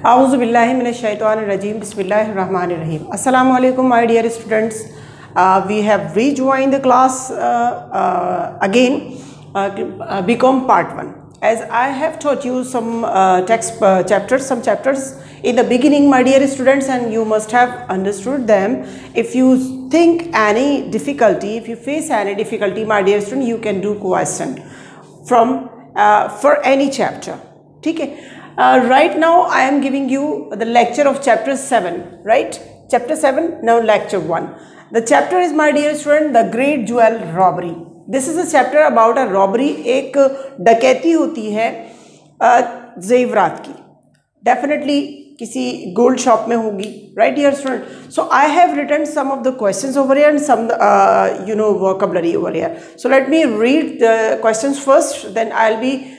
Auzubillahiminash-shaytanir-rajim. Bismillahir-rahmanir-rahim. Assalamu alaikum, my dear students. We have rejoined the class again, BCom Part 1. As I have taught you some chapters in the beginning, my dear students, and you must have understood them. If you think any difficulty, if you face any difficulty, my dear student, you can do question from for any chapter. Okay. Right now I am giving you the lecture of chapter 7, right? Chapter 7, now lecture 1. The chapter is, my dear student, the great jewel robbery. This is a chapter about a robbery. एक डकैती होती है ज़ेवरात की, definitely किसी gold shop में होगी, right dear student? So I have written some of the questions over here and some vocabulary over here. So let me read the questions first, then I'll be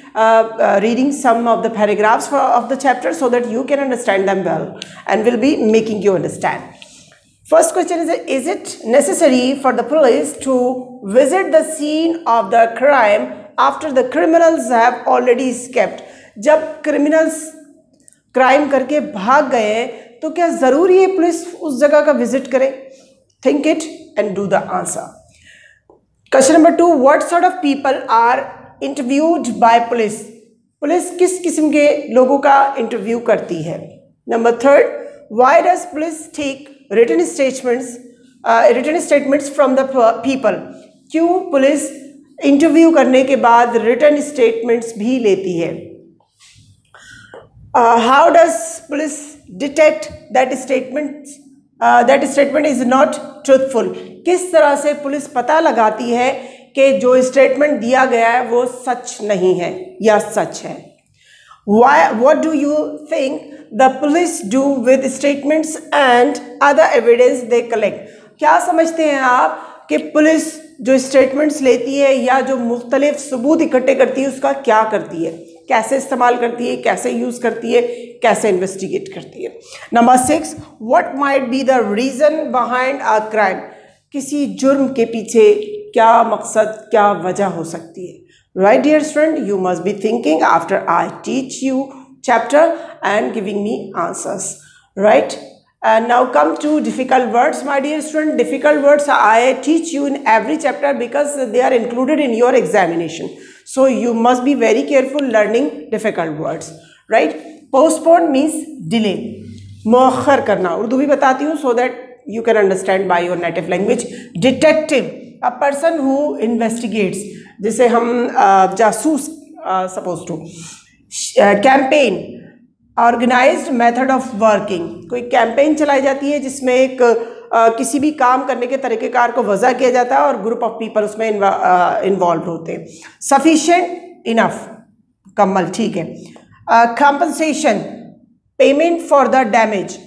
reading some of the paragraphs of the chapter so that you can understand them well and will be making you understand. First question is it necessary for the police to visit the scene of the crime after the criminals have already escaped? जब criminals crime करके भाग गए तो क्या ज़रूरी है police उस जगह का visit करे? Think it and do the answer. Question number 2, what sort of people are interviewed by police? Police किस किस्म के लोगों का इंटरव्यू करती है? Number 3, why does police take written statements from the people? क्यों पुलिस इंटरव्यू करने के बाद written statements भी लेती है? How does police detect that statement is not truthful? किस तरह से पुलिस पता लगाती है कि जो स्टेटमेंट दिया गया है वो सच नहीं है या सच है? What do you think the police do with statements and other evidence they collect? क्या समझते हैं आप कि पुलिस जो स्टेटमेंट्स लेती है या जो मुख्तलिफ सबूत इकट्ठे करती है उसका क्या करती है, कैसे इस्तेमाल करती है, कैसे यूज़ करती है, कैसे इन्वेस्टिगेट करती है? Number 6, what might be the reason behind a crime? किसी जुर्म के पीछे क्या मकसद, क्या वजह हो सकती है? Right dear student, you must be thinking after I teach you chapter and giving me answers, right? And now come to difficult words, my dear student. Difficult words I teach you in every chapter because they are included in your examination. So you must be very careful learning difficult words, right? Postpone means delay, मुअख्खर करना. उर्दू भी बताती हूँ so that you can understand by your native language. Detective, a person who investigates, जिसे हम जासूस suppose to. Campaign, organised method of working. कोई campaign चलाई जाती है जिसमें एक किसी भी काम करने के तरीक़ेकार को वज़ा किया जाता है और ग्रुप ऑफ पीपल उसमें इन्वॉल्व होते हैं. सफिशिएंट, इनफ, कम्मल, ठीक है. Compensation, payment for the damage,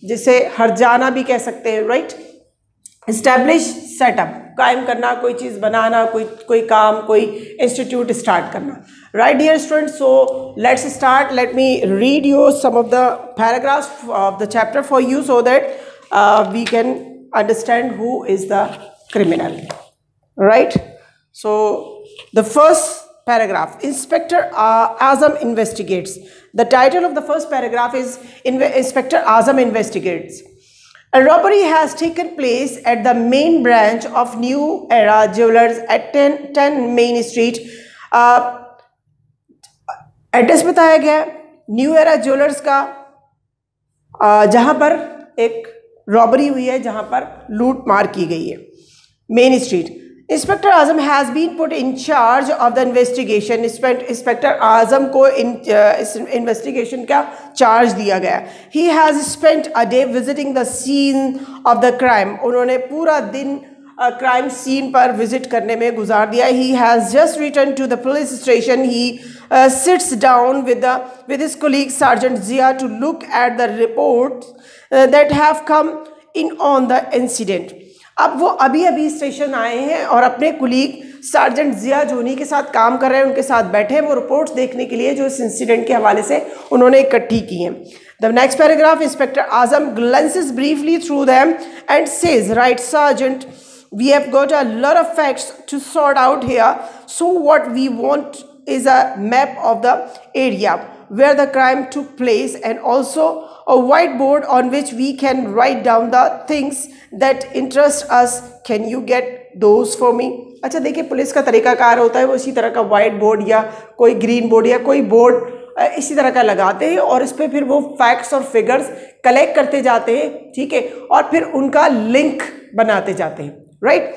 जिसे हर्जाना भी कह सकते हैं, राइट? इस्टेब्लिश, सेटअप, कायम करना, कोई चीज़ बनाना, कोई काम, कोई इंस्टीट्यूट स्टार्ट करना. Right dear students, so let's start. Let me read you some of the paragraphs of the chapter for you so that we can understand who is the criminal, right? So the first paragraph, Inspector Azam investigates. The title of the first paragraph is Inspector Azam investigates. A robbery has taken place at the main branch of New Era Jewelers at 10 Main Street. Address बताया गया new era jewellers का, जहां पर एक robbery हुई है, जहां पर लूट मार की गई है, main street. Inspector Azam has been put in charge of the investigation. Inspector Azam को इस इन्वेस्टिगेशन का चार्ज दिया गया. He has spent a day visiting the scene of the crime. उन्होंने पूरा दिन क्राइम सीन पर विजिट करने में गुजार दिया. He has just return to the police station. He sits down with his colleague Sergeant Zia to look at the reports that have come in on the incident. अब वो अभी station आए हैं और अपने कुलीग सार्जेंट जिया जो उन्हीं के साथ काम कर रहे हैं उनके साथ बैठे हैं वो रिपोर्ट्स देखने के लिए जो इस इंसिडेंट के हवाले से उन्होंने इकट्ठी की हैं. The next paragraph, inspector Azam glances briefly through them and says, right sergeant, we have got a lot of facts to sort out here, so what we want is a map of the area. where the crime took place and also a whiteboard on which we can write down the things that interest us. Can you get those for me? अच्छा देखिए, police का तरीकाकार होता है वो इसी तरह का वाइट बोर्ड या कोई ग्रीन बोर्ड या कोई बोर्ड इसी तरह का लगाते हैं और इस पर फिर वो फैक्ट्स और फिगर्स कलेक्ट करते जाते हैं, ठीक है, और फिर उनका लिंक बनाते जाते हैं, राइट।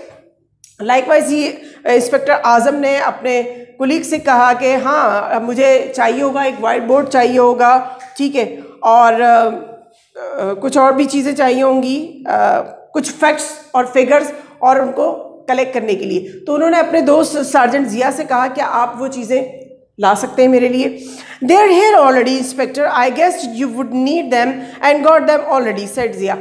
लाइकवाइज ही इंस्पेक्टर आजम ने अपने कुलीग से कहा कि हाँ मुझे चाहिए होगा, एक वाइट बोर्ड चाहिए होगा, ठीक है, और कुछ और भी चीज़ें चाहिए होंगी, कुछ फैक्ट्स और फिगर्स और उनको कलेक्ट करने के लिए। तो उन्होंने अपने दोस्त सार्जेंट जिया से कहा कि आप वो चीज़ें ला सकते हैं मेरे लिए। They are here already inspector, I guess you would need them and got them already, said जिया।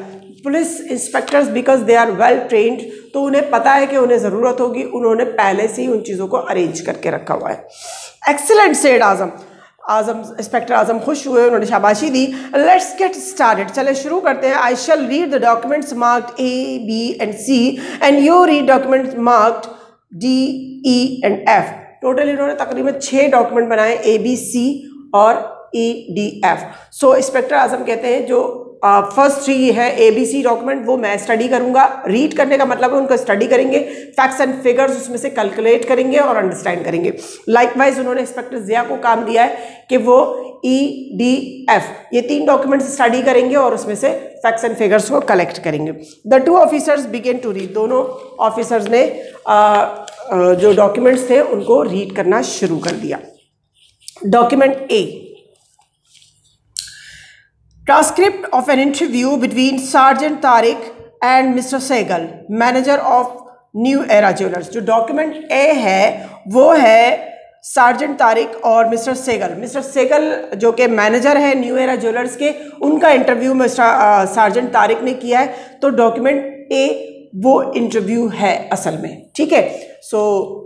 Police inspectors because they are well trained, तो उन्हें पता है कि उन्हें ज़रूरत होगी, उन्होंने पहले से ही उन चीज़ों को अरेंज करके रखा हुआ है। एक्सीलेंट, सेड आजम। इंस्पेक्टर आजम खुश हुए, उन्होंने शाबाशी दी। लेट्स गेट स्टार्टेड, चले शुरू करते हैं। I shall read the documents marked A, B and C and you read documents marked D, E and F। Total इन्होंने तकरीबन 6 डॉक्यूमेंट बनाए, A, B, C और E, D, F। सो इंस्पेक्टर आजम कहते हैं जो फर्स्ट 3 है ABC डॉक्यूमेंट वो मैं स्टडी करूंगा। रीड करने का मतलब है उनको स्टडी करेंगे, फैक्ट्स एंड फिगर्स उसमें से कैलकुलेट करेंगे और अंडरस्टैंड करेंगे। लाइकवाइज उन्होंने इंस्पेक्टर जिया को काम दिया है कि वो EDF ये 3 डॉक्यूमेंट्स स्टडी करेंगे और उसमें से फैक्ट्स एंड फिगर्स को कलेक्ट करेंगे। The 2 officers begin to read, दोनों ऑफिसर्स ने जो डॉक्यूमेंट्स थे उनको रीड करना शुरू कर दिया। Document A, transcript of an interview between Sergeant Tariq and Mr. Sehgal, manager of New Era Jewelers। जो डॉक्यूमेंट A है वो है सार्जेंट तारिक और मिस्टर सेगल। मिस्टर सेगल जो कि मैनेजर है न्यू एरा ज्वेलर्स के, उनका इंटरव्यू मिस्टर सार्जेंट तारिक ने किया है। तो डॉक्यूमेंट A वो इंटरव्यू है असल में, ठीक है। So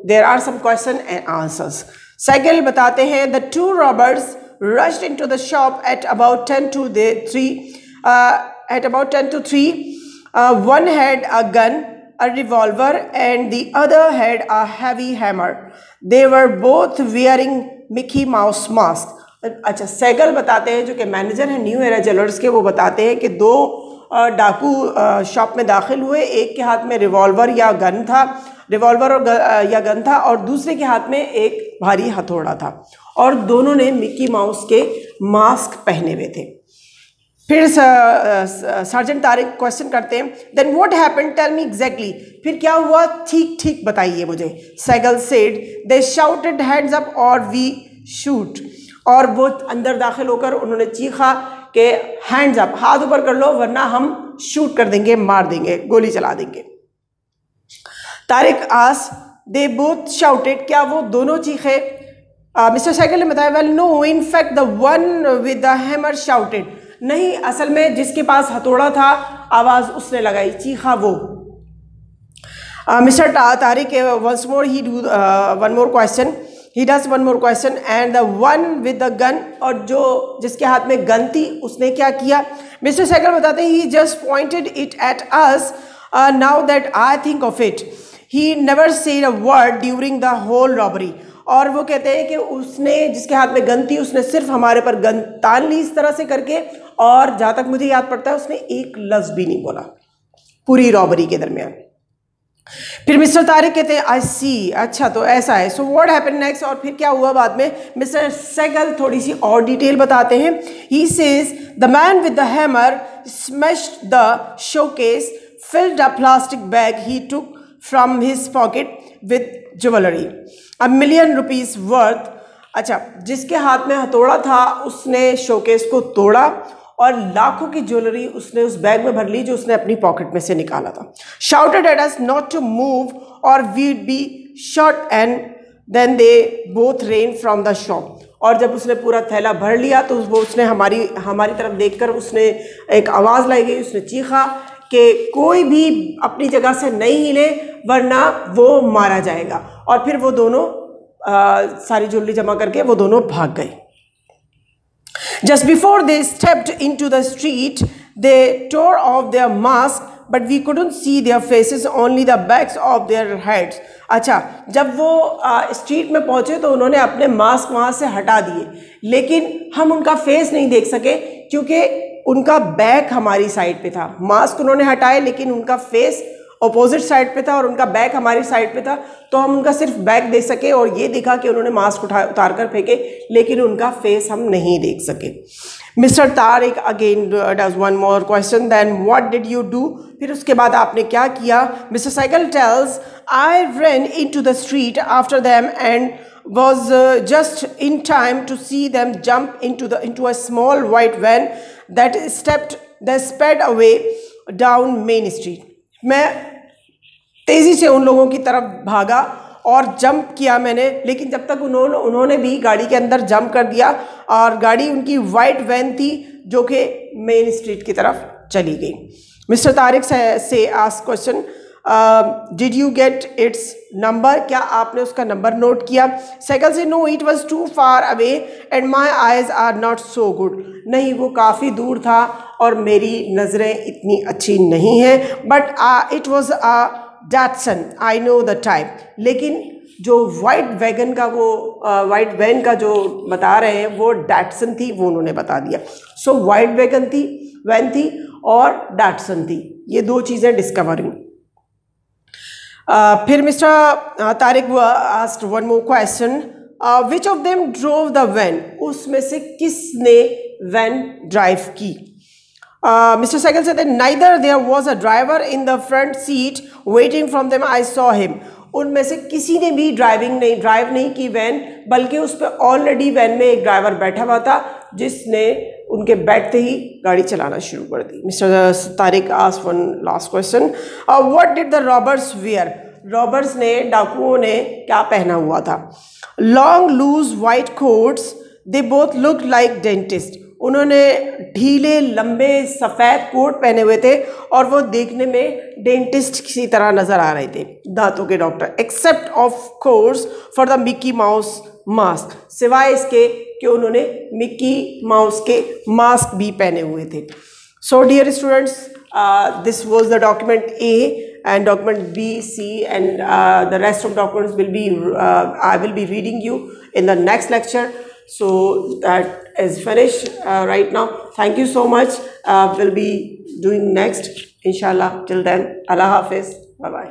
there are some question and answers. Segal बताते हैं the 2 robbers rushed into the shop at about 10 to 3. One had a gun, a revolver, and the other had a heavy hammer. They were both wearing Mickey Mouse mask. अच्छा, सेगल बताते हैं जो कि manager है new era jewellers के, वो बताते हैं कि 2 डाकू शॉप में दाखिल हुए। एक के हाथ में रिवॉल्वर या गन था, या गन था, और दूसरे के हाथ में एक भारी हथौड़ा था, और दोनों ने मिकी माउस के मास्क पहने हुए थे। फिर सार्जेंट तारिक क्वेश्चन करते हैं then what happened, tell me exactly, फिर क्या हुआ, ठीक ठीक बताइए मुझे। Segal said they shouted hands up और वी शूट, और वो अंदर दाखिल होकर उन्होंने चीखा कि हैंड्स अप, हाथ ऊपर कर लो वरना हम शूट कर देंगे, मार देंगे, गोली चला देंगे। तारिक आस दे बोथ शाउटेड, क्या वो दोनों चीखे? मिस्टर सेगल ने बताया well no, in fact the one with the hammer shouted, नहीं असल में जिसके पास हथौड़ा था आवाज़ उसने लगाई, चीखा वो। Mister Tariq once more he do one more question, he does one more question and the one with the gun, और जो जिसके हाथ में गन थी उसने क्या किया? मिस्टर सेगल बताते हैं he just pointed it at us, now that I think of it he never said a word during the whole robbery, और वो कहते हैं कि उसने जिसके हाथ में गन थी उसने सिर्फ हमारे पर गन तान ली इस तरह से करके, और जहाँ तक मुझे याद पड़ता है उसने एक लफ्ज़ भी नहीं बोला पूरी रॉबरी के दरमियान। फिर मिस्टर तारिक कहते हैं आई सी, अच्छा तो ऐसा है, सो व्हाट हैपेंड नेक्स्ट, और फिर क्या हुआ बाद में? मिस्टर सेगल थोड़ी सी और डिटेल बताते हैं। He says the man with the hammer smashed the showcase, filled a plastic bag he took from his pocket with jewellery, $1 million worth. अच्छा, जिसके हाथ में हथौड़ा था उसने शोकेस को तोड़ा और लाखों की ज्वेलरी उसने उस बैग में भर ली जो उसने अपनी पॉकेट में से निकाला था। Shouted at us not to move or we'd be shot and then they both ran from the shop, और जब उसने पूरा थैला भर लिया तो वो उसने हमारी तरफ देखकर उसने एक आवाज़ लाई गई, उसने चीखा कि कोई भी अपनी जगह से नहीं हिले वरना वो मारा जाएगा, और फिर वो दोनों सारी ज्वेलरी जमा करके वो दोनों भाग गए। Just before they stepped into the street, they tore off their mask, but we couldn't see their faces, only the backs of their heads. अच्छा, जब वो स्ट्रीट में पहुंचे तो उन्होंने अपने मास्क वहां से हटा दिए, लेकिन हम उनका फेस नहीं देख सके क्योंकि उनका बैक हमारी साइड पे था। मास्क उन्होंने हटाए लेकिन उनका फेस अपोजिट साइड पे था और उनका बैक हमारी साइड पे था, तो हम उनका सिर्फ बैक देख सके और ये देखा कि उन्होंने मास्क उतार कर फेंके, लेकिन उनका फेस हम नहीं देख सके। Mister Tariq again does one more question, then what did you do? फिर उसके बाद आपने क्या किया? Mister cycle tells, I run into the street after them and was just in time to see them jump into a small white van that sped away down Main Street. मैं तेज़ी से उन लोगों की तरफ भागा और जंप किया मैंने, लेकिन जब तक उन्होंने भी गाड़ी के अंदर जंप कर दिया और गाड़ी उनकी वाइट वैन थी जो कि मेन स्ट्रीट की तरफ चली गई। मिस्टर तारिक से ask question, did you get its number? क्या आपने उसका नंबर नोट किया? साइकिल से, no it was too far away and my eyes are not so good. नहीं, वो काफ़ी दूर था और मेरी नज़रें इतनी अच्छी नहीं हैं, but it was a Datsun, I know the type. लेकिन जो वाइट वैगन का वो वाइट वैन का जो बता रहे हैं वो डैटसन थी, वो उन्होंने बता दिया। सो वाइट वैन थी और डैटसन थी, ये दो चीज़ें डिस्कवर हुई। फिर mister Tariq asked one more question, which of them drove the van? उसमें से किसने वैन ड्राइव की? Mister cycle said that neither there was a driver in the front seat waiting from them, I saw him. उनमें से किसी ने भी drive नहीं की वैन, बल्कि उस पर ऑलरेडी वैन में एक ड्राइवर बैठा हुआ था जिसने उनके बैठते ही गाड़ी चलाना शुरू कर दी। Mister Tariq asked one last question, what did the robbers wear? Robbers ने, डाकुओं ने क्या पहना हुआ था? Long loose white coats, they both look like dentist. उन्होंने ढीले लंबे सफ़ेद कोट पहने हुए थे और वो देखने में डेंटिस्ट की तरह नज़र आ रहे थे, दांतों के doctor. Except of course for the Mickey mouse mask, सिवाय इसके कि उन्होंने मिक्की माउस के मास्क भी पहने हुए थे। So dear students, this was the document A and document B, C and the rest of documents will be I will be reading you in the next lecture. So that is finished right now. Thank you so much. We'll be doing next inshallah. Till then, Allah Hafiz. Bye bye.